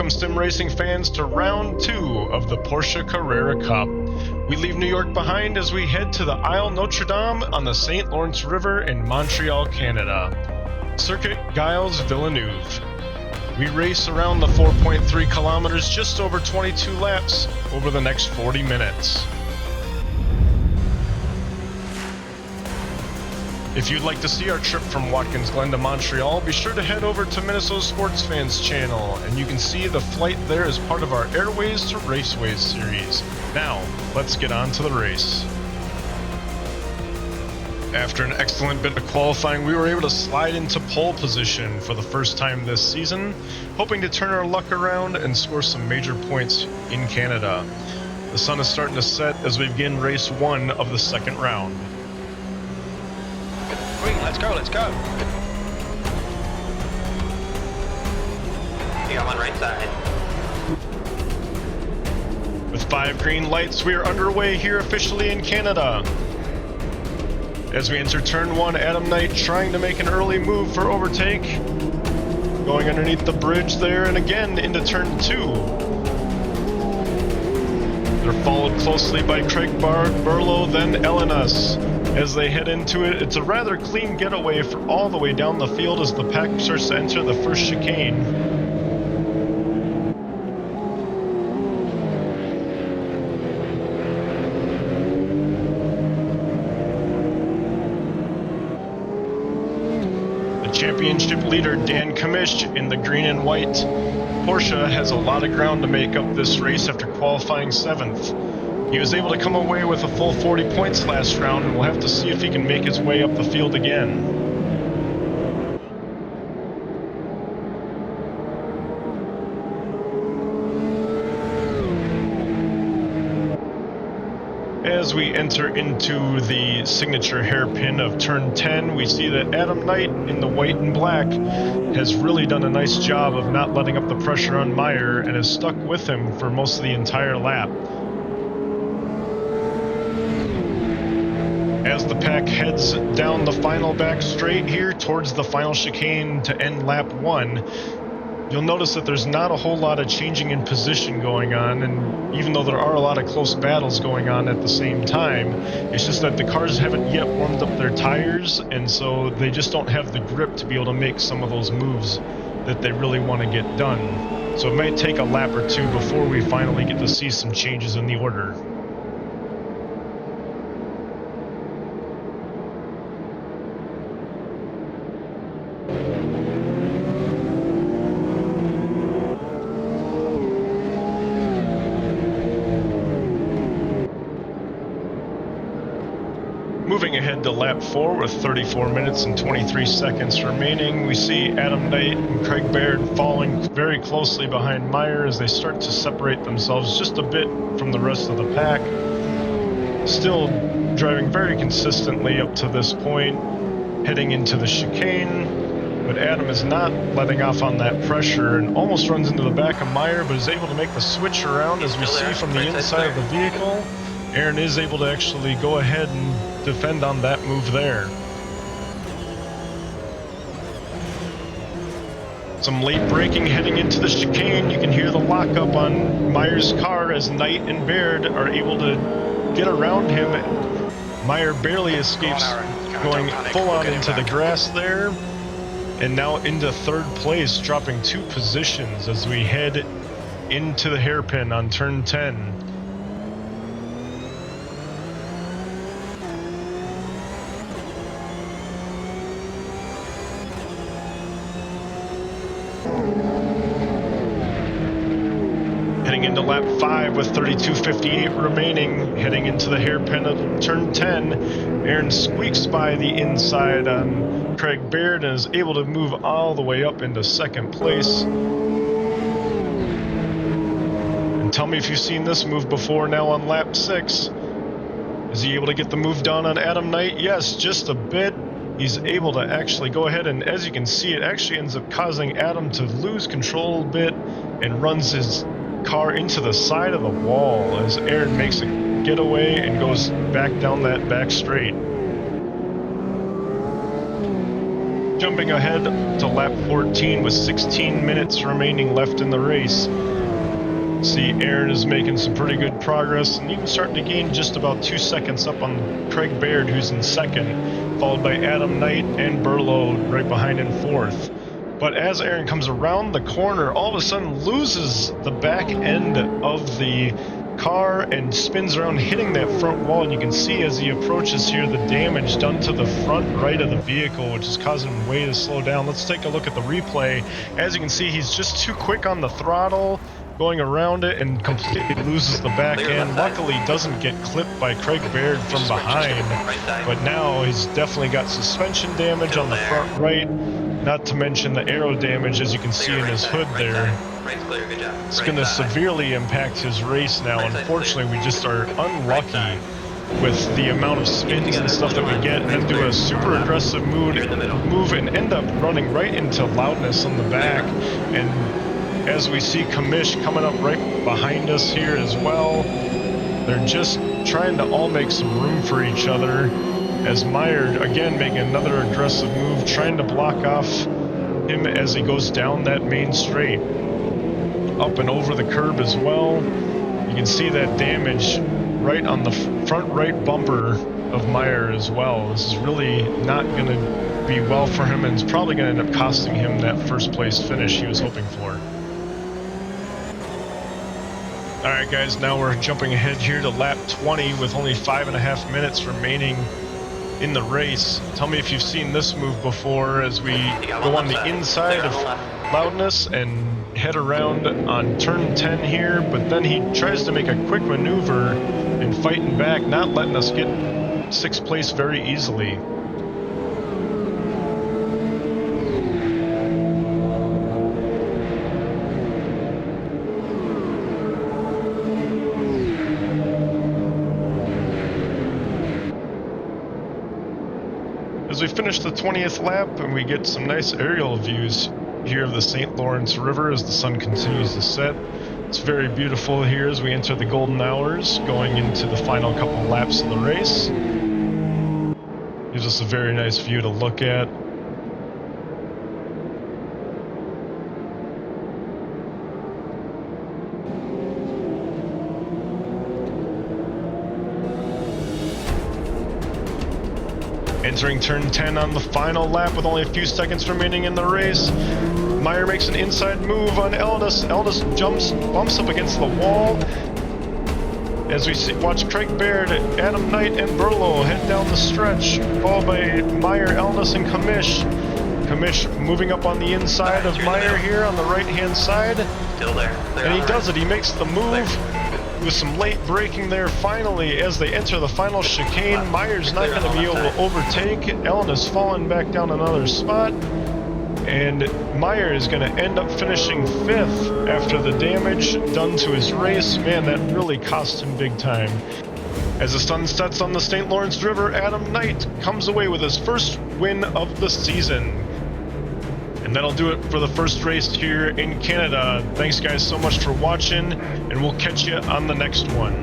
Welcome sim racing fans to round 2 of the Porsche Carrera Cup. We leave New York behind as we head to the Isle Notre Dame on the St. Lawrence River in Montreal, Canada. Circuit GILLES Villeneuve. We race around the 4.3 kilometers, just over 22 laps, over the next 40 minutes. If you'd like to see our trip from Watkins Glen to Montreal, be sure to head over to Minnesota Sports Fans channel, and you can see the flight there as part of our Airways to Raceways series. Now, let's get on to the race. After an excellent bit of qualifying, we were able to slide into pole position for the first time this season, hoping to turn our luck around and score some major points in Canada. The sun is starting to set as we begin race 1 of the second round. Green, let's go, let's go. Yeah, I'm on right side. With 5 green lights, we are underway here officially in Canada. As we enter turn 1, Adam Knight trying to make an early move for overtake. Going underneath the bridge there and again into turn 2. They're followed closely by Craig Burlow, then Elenas. As they head into it, it's a rather clean getaway for all the way down the field as the pack starts to enter the first chicane. The championship leader, Dan Kamish, in the green and white. Porsche has a lot of ground to make up this race after qualifying 7th. He was able to come away with a full 40 points last round, and we'll have to see if he can make his way up the field again. As we enter into the signature hairpin of turn 10, we see that Adam Knight in the white and black has really done a nice job of not letting up the pressure on Meyer and has stuck with him for most of the entire lap. As the pack heads down the final back straight here towards the final chicane to end lap 1, you'll notice that there's not a whole lot of changing in position going on, and even though there are a lot of close battles going on at the same time, it's just that the cars haven't yet warmed up their tires, and so they just don't have the grip to be able to make some of those moves that they really want to get done. So it might take a lap or 2 before we finally get to see some changes in the order. Moving ahead to lap 4 with 34 minutes and 23 seconds remaining, we see Adam Knight and Craig Baird falling very closely behind Meyer as they start to separate themselves just a bit from the rest of the pack. Still driving very consistently up to this point, heading into the chicane, but Adam is not letting off on that pressure and almost runs into the back of Meyer, but is able to make the switch around as we see from the inside of the vehicle. Aaron is able to actually go ahead and defend on that move there. Some late braking heading into the chicane. You can hear the lockup on Meyer's car as Knight and Baird are able to get around him. Meyer barely escapes going full on into the grass there, and now into 3rd place, dropping 2 positions as we head into the hairpin on turn 10. Heading into lap 5 with 32.58 remaining, heading into the hairpin of turn 10, Aaron squeaks by the inside on Craig Baird and is able to move all the way up into 2nd place. And tell me if you've seen this move before now on lap 6. Is he able to get the move done on Adam Knight? Yes, just a bit. He's able to actually go ahead and, as you can see, it actually ends up causing Adam to lose control a bit and runs his car into the side of the wall as Aaron makes a getaway and goes back down that back straight. Jumping ahead to lap 14 with 16 minutes remaining left in the race. See, Aaron is making some pretty good progress and even starting to gain just about 2 seconds up on Craig Baird, who's in second, followed by Adam Knight and Burlow right behind in fourth. But as Aaron comes around the corner, all of a sudden loses the back end of the car and spins around, hitting that front wall. And you can see as he approaches here the damage done to the front right of the vehicle, which is causing him way to slow down. Let's take a look at the replay. As you can see, he's just too quick on the throttle, going around it, and completely loses the back end. Luckily doesn't get clipped by Craig Baird from behind, but now he's definitely got suspension damage on the front right, not to mention the aero damage, as you can see in his hood there. It's going to severely impact his race now. Unfortunately, we just are unlucky with the amount of spins and stuff that we get, and then do a super aggressive move and end up running right into Loudness on the back. And as we see Kamish coming up right behind us here as well, they're just trying to all make some room for each other, as Meyer again making another aggressive move, trying to block off him as he goes down that main straight, up and over the curb as well. You can see that damage right on the front right bumper of Meyer as well. This is really not going to be well for him, and it's probably going to end up costing him that first place finish he was hoping for. Alright guys, now we're jumping ahead here to lap 20 with only 5.5 minutes remaining in the race. Tell me if you've seen this move before, as we go on the inside of Loudness and head around on turn 10 here, but then he tries to make a quick maneuver and fighting back, not letting us get 6th place very easily. As we finish the 20th lap and we get some nice aerial views here of the St. Lawrence River as the sun continues to set. It's very beautiful here as we enter the golden hours going into the final couple laps of the race. Gives us a very nice view to look at. Entering turn 10 on the final lap with only a few seconds remaining in the race. Meyer makes an inside move on Eldis. Eldis bumps up against the wall. As we watch Craig Baird, Adam Knight, and Burlow head down the stretch, followed by Meyer, Eldis, and Kamish. Kamish moving up on the inside of Meyer here on the right-hand side. Still there. And he does it. He makes the move. With some late braking there finally as they enter the final chicane. Meyer's not going to be able to overtake. Ellen has fallen back down another spot. And Meyer is going to end up finishing 5th after the damage done to his race. Man, that really cost him big time. As the sun sets on the St. Lawrence River, Adam Knight comes away with his first win of the season. And that'll do it for the first race here in Canada. Thanks guys so much for watching, and we'll catch you on the next one.